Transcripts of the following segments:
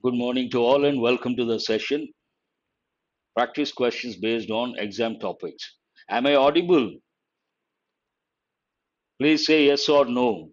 Good morning to all and welcome to the session. Practice questions based on exam topics. Am I audible? Please say yes or no.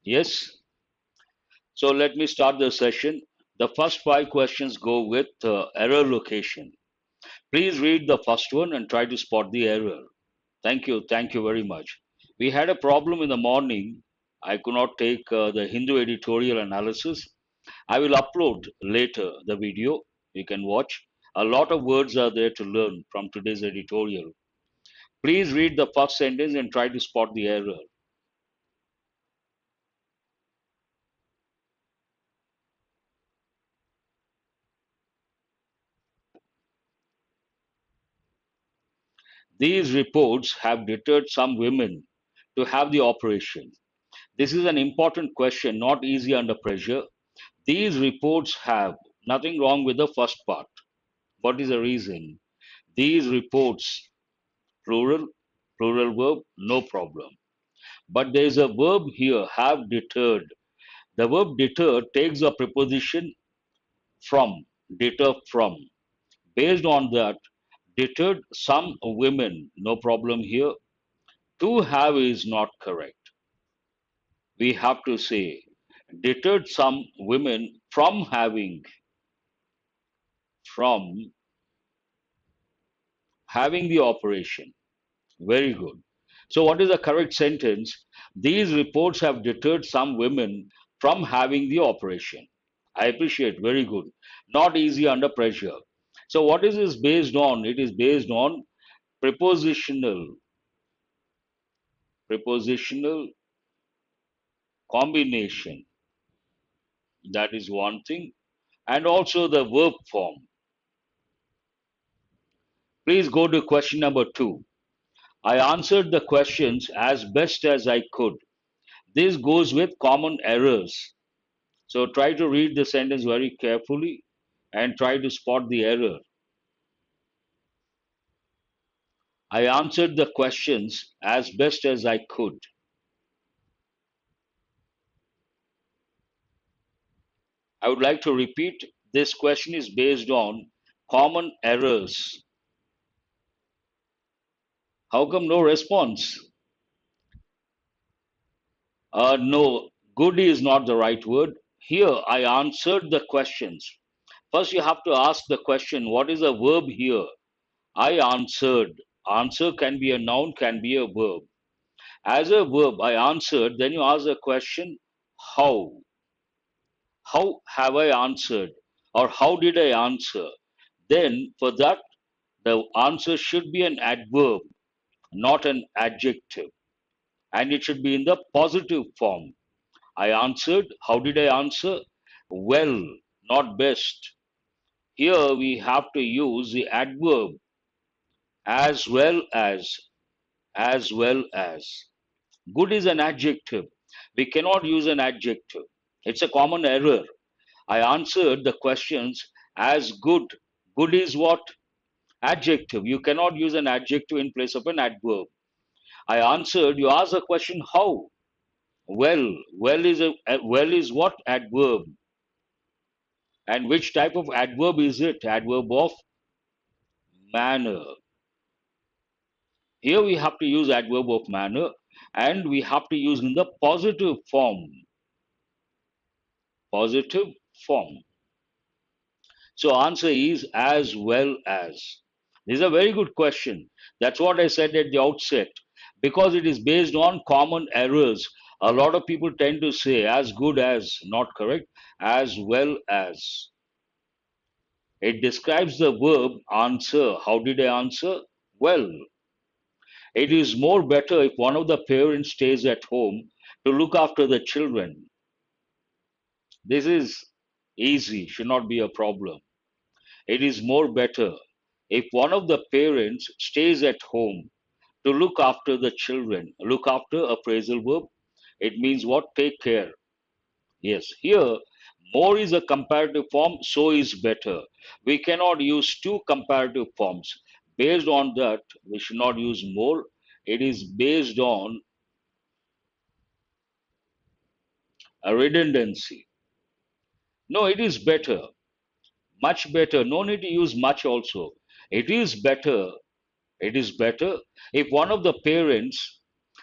Yes? So let me start the session. The first five questions go with error location. Please read the first one and try to spot the error. Thank you. Thank you very much. We had a problem in the morning. I could not take the Hindu editorial analysis. I will upload later the video. You can watch. A lot of words are there to learn from today's editorial. Please read the first sentence and try to spot the error. These reports have deterred some women to have the operation. This is an important question, not easy under pressure. These reports have nothing wrong with the first part. What is the reason? These reports, plural, plural verb, no problem. But there is a verb here, have deterred. The verb deter takes a preposition from, deter from. Based on that, deterred some women, no problem here. To have is not correct. We have to say, deterred some women from having the operation. Very good. So, what is the correct sentence? These reports have deterred some women from having the operation. I appreciate. Very good. Not easy under pressure. So, what is this based on? It is based on prepositional, prepositional combination. That is one thing. And also the verb form. Please go to question number two. I answered the questions as best as I could. This goes with common errors. So try to read the sentence very carefully and try to spot the error. I answered the questions as best as I could. I would like to repeat this question is based on common errors. How come no response? No, good is not the right word. Here, I answered the questions. First, you have to ask the question, what is a verb here? I answered. Answer can be a noun, can be a verb. As a verb, I answered. Then you ask the question, how? How have I answered? Or how did I answer? Then, for that, the answer should be an adverb, not an adjective. And it should be in the positive form. I answered. How did I answer? Well, not best. Here we have to use the adverb as well as, as well as. Good is an adjective. We cannot use an adjective. It's a common error. I answered the questions as good. Good is what? Adjective. You cannot use an adjective in place of an adverb. I answered, you ask the question how? Well. Well is what? Adverb. And which type of adverb is it? Adverb of manner. Here we have to use adverb of manner and we have to use in the positive form. Positive form. So answer is as well as. This is a very good question. That's what I said at the outset. Because it is based on common errors. A lot of people tend to say as good as, not correct, as well as. It describes the verb answer. How did I answer? Well. It is more better if one of the parents stays at home to look after the children. This is easy, should not be a problem. It is more better If one of the parents stays at home to look after the children, look after a phrasal verb, it means what? Take care. Yes, here more is a comparative form, so is better. We cannot use two comparative forms. Based on that, we should not use more. It is based on a redundancy. No, it is better, much better. No need to use much also. It is better. It is better if one of the parents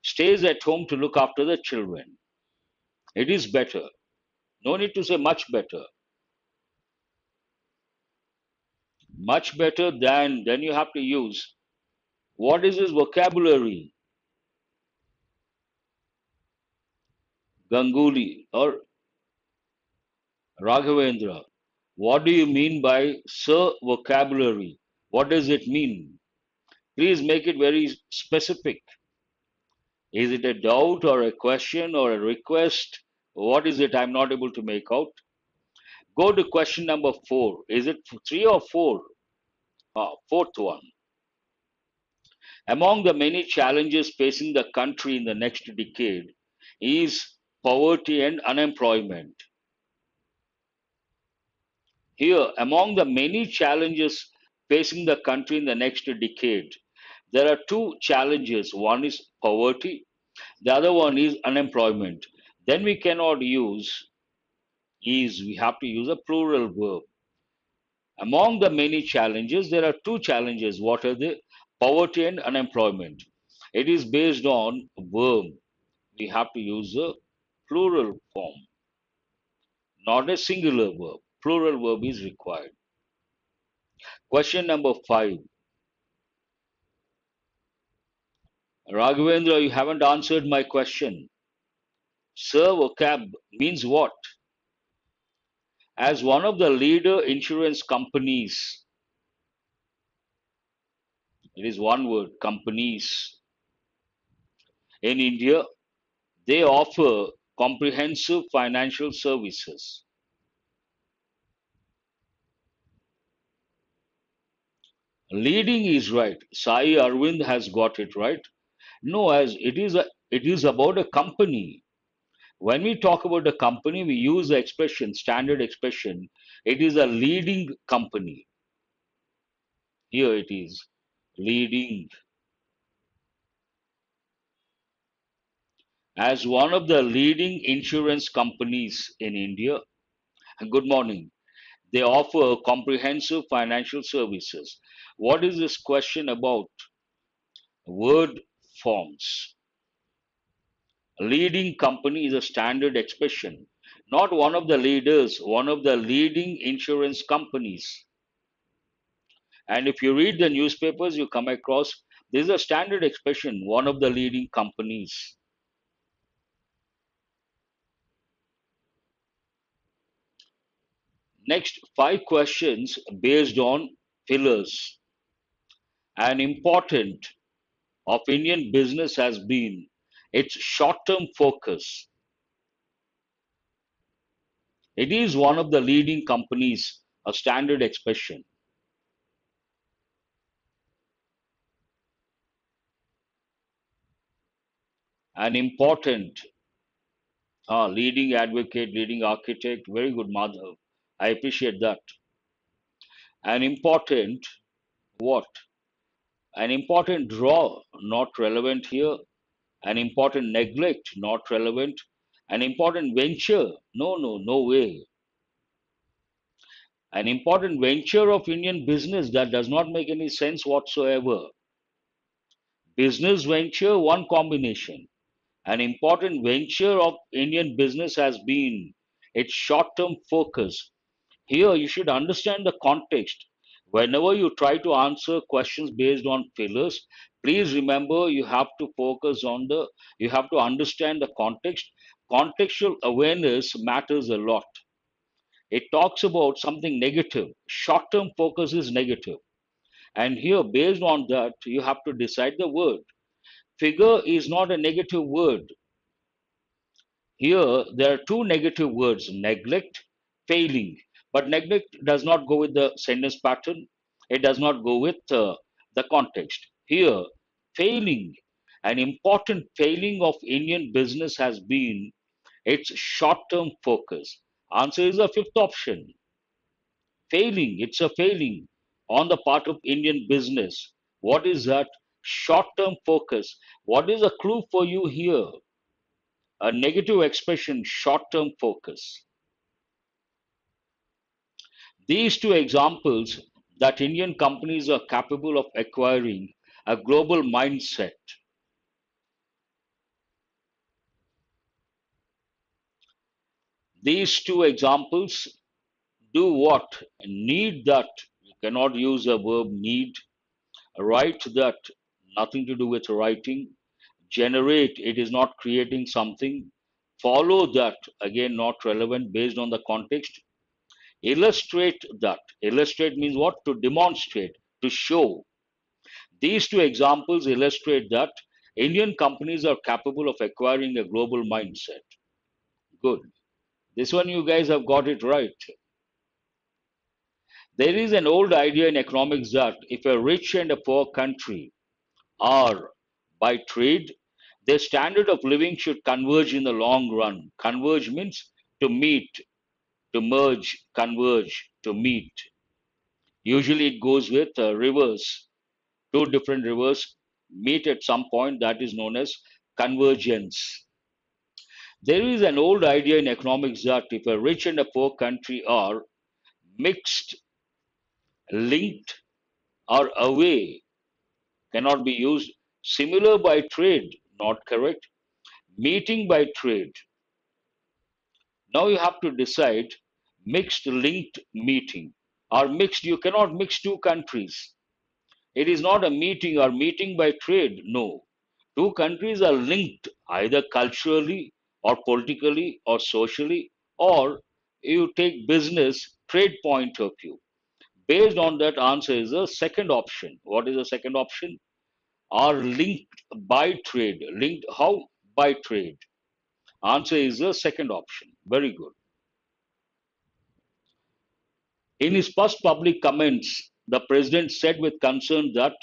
stays at home to look after the children. It is better. No need to say much better. Much better than, then you have to use what is his vocabulary? Ganguly or Raghavendra. What do you mean by sir vocabulary? What does it mean? Please make it very specific. Is it a doubt or a question or a request? What is it? I'm not able to make out. Go to question number 4. Is it 3 or 4? Fourth one. Among the many challenges facing the country in the next decade is poverty and unemployment. Here, among the many challenges facing the country in the next decade, there are two challenges. One is poverty, the other one is unemployment. Then we cannot use is, we have to use a plural verb. Among the many challenges, there are two challenges. What are they? Poverty and unemployment. It is based on verb. We have to use a plural form, not a singular verb. Plural verb is required. Question number 5. Raghavendra, you haven't answered my question. Sir vocab means what? As one of the leader insurance companies, it is one word, companies in India, they offer comprehensive financial services. Leading is right. Sai Arvind has got it right. No, as it is about a company. When we talk about a company, we use the expression, standard expression. It is a leading company. Here it is, leading. As one of the leading insurance companies in India, good morning, they offer comprehensive financial services. What is this question about? Word forms. Leading company is a standard expression, not one of the leaders, one of the leading insurance companies. And if you read the newspapers, you come across this is a standard expression, one of the leading companies. Next, 5 questions based on fillers. An important of Indian business has been its short-term focus. It is one of the leading companies, a standard expression. An important, leading advocate, leading architect, very good, Madhav. I appreciate that. An important, what? An important draw, not relevant here. An important neglect, not relevant. An important venture, no way. An important venture of Indian business, that does not make any sense whatsoever. Business venture, one combination. An important venture of Indian business has been its short term focus. Here, you should understand the context. Whenever you try to answer questions based on fillers, please remember you have to understand the context. Contextual awareness matters a lot. It talks about something negative. Short term focus is negative. And here, based on that, you have to decide the word. Figure is not a negative word. Here, there are two negative words, neglect, failing. But neglect does not go with the sentence pattern. It does not go with the context. Here, failing, an important failing of Indian business has been its short term focus. Answer is the fifth option. Failing, it's a failing on the part of Indian business. What is that? Short term focus. What is a clue for you here? A negative expression, short term focus. These two examples that Indian companies are capable of acquiring a global mindset. These two examples do what? Need that. You cannot use a verb need. Write that. Nothing to do with writing. Generate. It is not creating something. Follow that. Again, not relevant based on the context. Illustrate that. Illustrate means what? To demonstrate, to show. These two examples illustrate that Indian companies are capable of acquiring a global mindset. Good. This one you guys have got it right. There is an old idea in economics that if a rich and a poor country are by trade, their standard of living should converge in the long run. Converge means to meet, to merge, converge, to meet. Usually it goes with rivers. Two different rivers meet at some point, that is known as convergence. There is an old idea in economics that if a rich and a poor country are mixed, linked, or away, cannot be used. Similar by trade, not correct. Meeting by trade. Now you have to decide mixed, linked, meeting. Or mixed, you cannot mix two countries. It is not a meeting or meeting by trade. No. Two countries are linked either culturally or politically or socially, or you take business trade point of view. Based on that, answer is the second option. What is the second option? Are linked by trade. Linked how? By trade. Answer is the second option. Very good. In his first public comments, the president said with concern that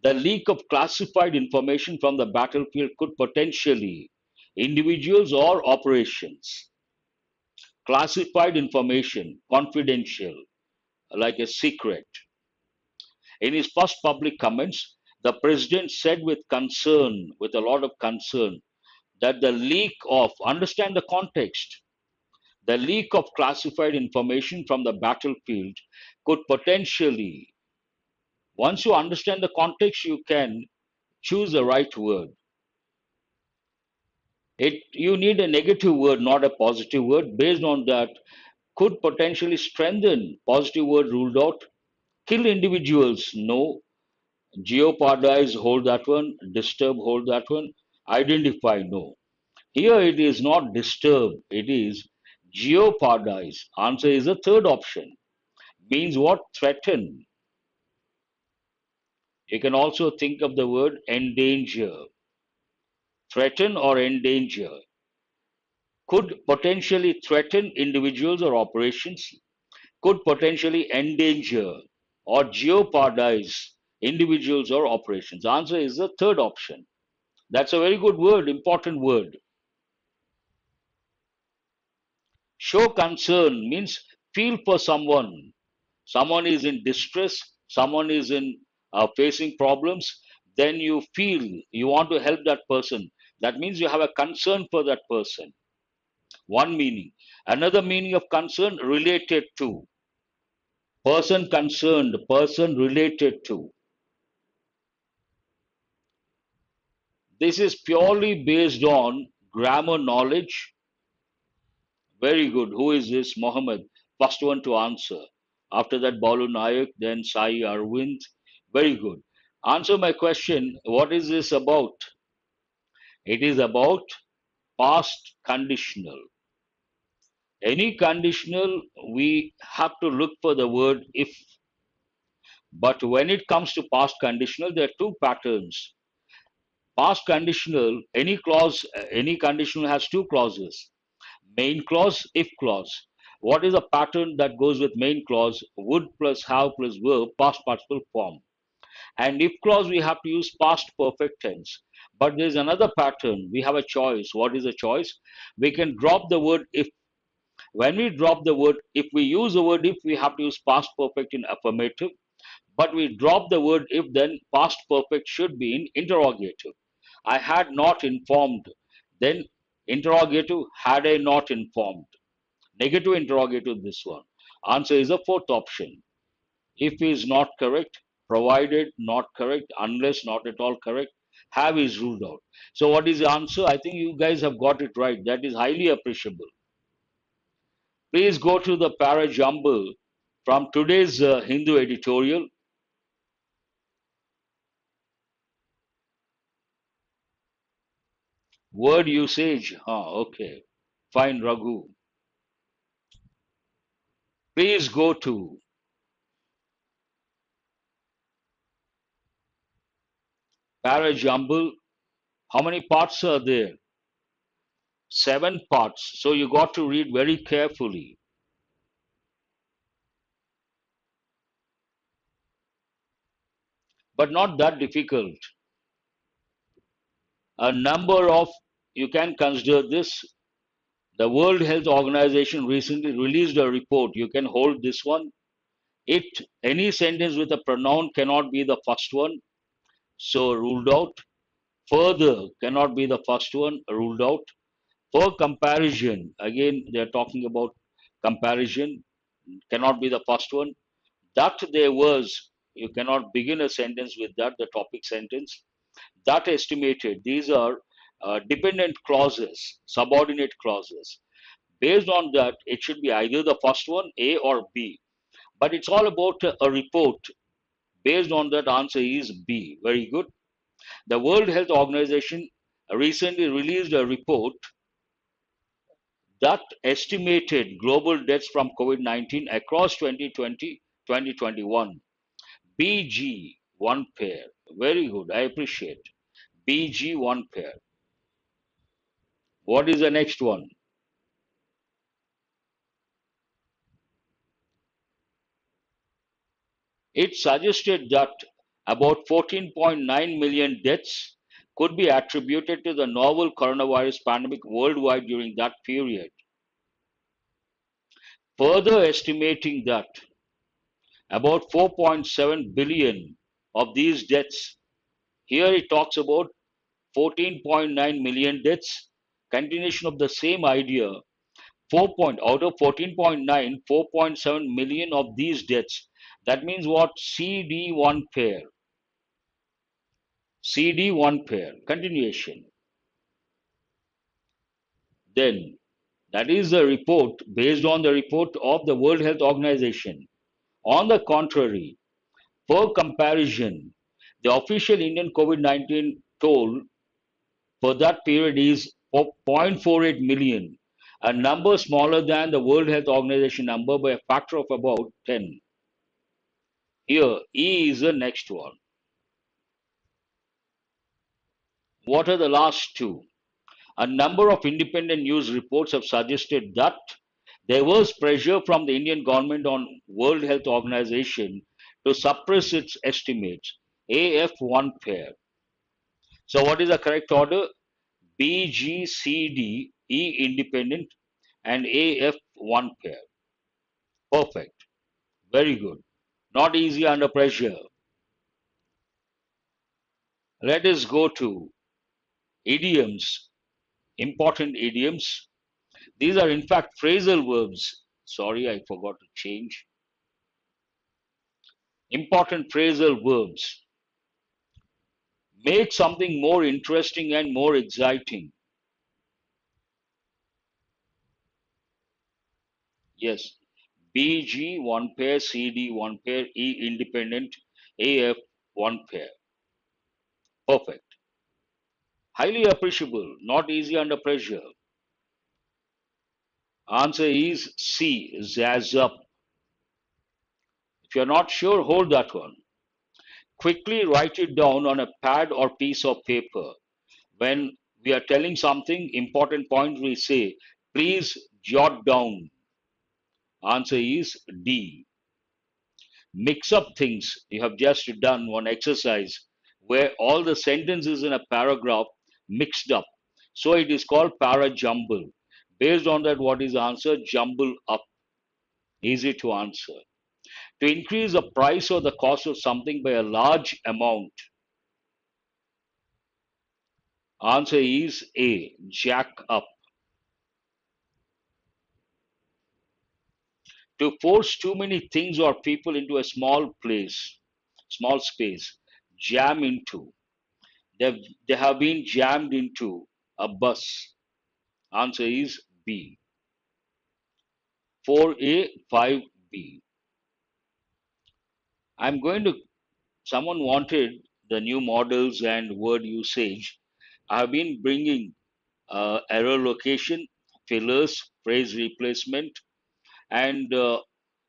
the leak of classified information from the battlefield could potentially individuals or operations. Classified information, confidential, like a secret. In his first public comments, the president said with concern, with a lot of concern, that the leak of, understand the context, the leak of classified information from the battlefield could potentially, once you understand the context, you can choose the right word. You need a negative word, not a positive word. Based on that, could potentially strengthen. Positive word ruled out. Kill individuals, no. Jeopardize, hold that one. Disturb, hold that one. Identify, no. Here it is not disturb, it is jeopardize. Answer is the third option. Means what? Threaten. You can also think of the word endanger. Threaten or endanger. Could potentially threaten individuals or operations. Could potentially endanger or jeopardize individuals or operations. Answer is the third option. That's a very good word, important word. Show concern means feel for someone. Someone is in distress, someone is in facing problems, then you feel you want to help that person. That means you have a concern for that person. One meaning. Another meaning of concern, related to. Person concerned, person related to. This is purely based on grammar knowledge. Very good. Who is this? Mohammed. First one to answer. After that, Balu Nayak, then Sai Arvind. Very good. Answer my question. What is this about? It is about past conditional. Any conditional, we have to look for the word if. But when it comes to past conditional, there are two patterns. Past conditional, any clause, any conditional has two clauses. Main clause, if clause. What is a pattern that goes with main clause, would plus have plus verb, past participle form? And if clause, we have to use past perfect tense. But there's another pattern. We have a choice. What is a choice? We can drop the word if. When we drop the word, if we use the word if, we have to use past perfect in affirmative. But we drop the word if, then past perfect should be in interrogative. I had not informed. Then interrogative, had I not informed. Negative interrogative, this one. Answer is the fourth option. If is not correct, provided not correct, unless not at all correct, have is ruled out. So what is the answer? I think you guys have got it right. That is highly appreciable. Please go to the para jumble from today's Hindu editorial. Word usage. Okay. Fine, Raghu. Please go to para jumble. How many parts are there? 7 parts. So you got to read very carefully, but not that difficult. A number of, you can consider this. The World Health Organization recently released a report. You can hold this one. It, any sentence with a pronoun cannot be the first one, so ruled out. Further cannot be the first one, ruled out. For comparison, again they are talking about comparison, cannot be the first one. That there was, you cannot begin a sentence with that, the topic sentence. That estimated, these are dependent clauses, subordinate clauses. Based on that, it should be either the first one, A or B. But it's all about a report. Based on that, answer is B. Very good. The World Health Organization recently released a report that estimated global deaths from COVID 19 across 2020 2021. BG, one pair. Very good. I appreciate. BG, one pair. What is the next one? It suggested that about 14.9 million deaths could be attributed to the novel coronavirus pandemic worldwide during that period. Further estimating that about 4.7 billion of these deaths, here it talks about 14.9 million deaths, continuation of the same idea. out of 14.9, 4.7 million of these deaths. That means what? CD1 pair. CD1 pair. Continuation. Then, that is the report based on the report of the World Health Organization. On the contrary, for comparison, the official Indian COVID 19 toll for that period is 0.48 million, a number smaller than the World Health Organization number by a factor of about 10. Here, E is the next one. What are the last two? A number of independent news reports have suggested that there was pressure from the Indian government on World Health Organization to suppress its estimates. AF1 pair. So what is the correct order? B, G, C, D, E independent, and AF1 pair. Perfect. Very good. Not easy under pressure. Let us go to idioms. Important idioms. These are in fact phrasal verbs. Sorry, I forgot to change. Important phrasal verbs. Make something more interesting and more exciting. Yes. BG one pair, CD one pair, E independent, AF one pair. Perfect. Highly appreciable, not easy under pressure. Answer is C, zazz up. If you're not sure, hold that one. Quickly write it down on a pad or piece of paper. When we are telling something important point, we say, please jot down. Answer is D. Mix up things. You have just done one exercise where all the sentences in a paragraph mixed up. So it is called para jumble. Based on that, what is the answer? Jumble up. Easy to answer. To increase the price or the cost of something by a large amount. Answer is A. Jack up. To force too many things or people into a small place, small space. Jam into. They have been jammed into a bus. Answer is B. 4A, 5B. I'm going to, someone wanted the new models and word usage. I have been bringing error location, fillers, phrase replacement, and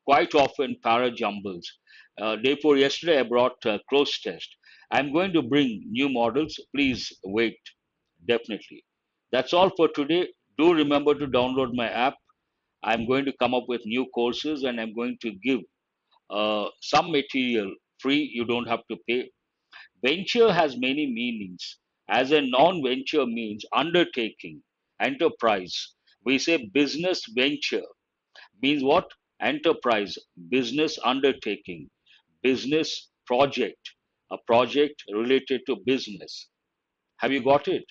quite often para jumbles. Therefore, yesterday I brought close test. I'm going to bring new models. Please wait, definitely. That's all for today. Do remember to download my app. I'm going to come up with new courses and I'm going to give some material free. You don't have to pay. Venture has many meanings. As a non venture means undertaking, enterprise. We say business venture means what? Enterprise, business undertaking, business project, a project related to business. Have you got it?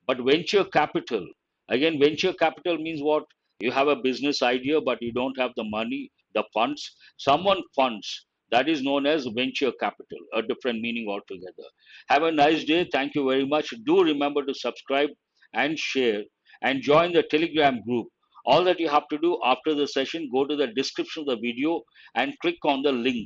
But venture capital, again, venture capital means what? You have a business idea, but you don't have the money, the funds. Someone funds. That is known as venture capital, a different meaning altogether. Have a nice day. Thank you very much. Do remember to subscribe and share and join the Telegram group. All that you have to do after the session, go to the description of the video and click on the link.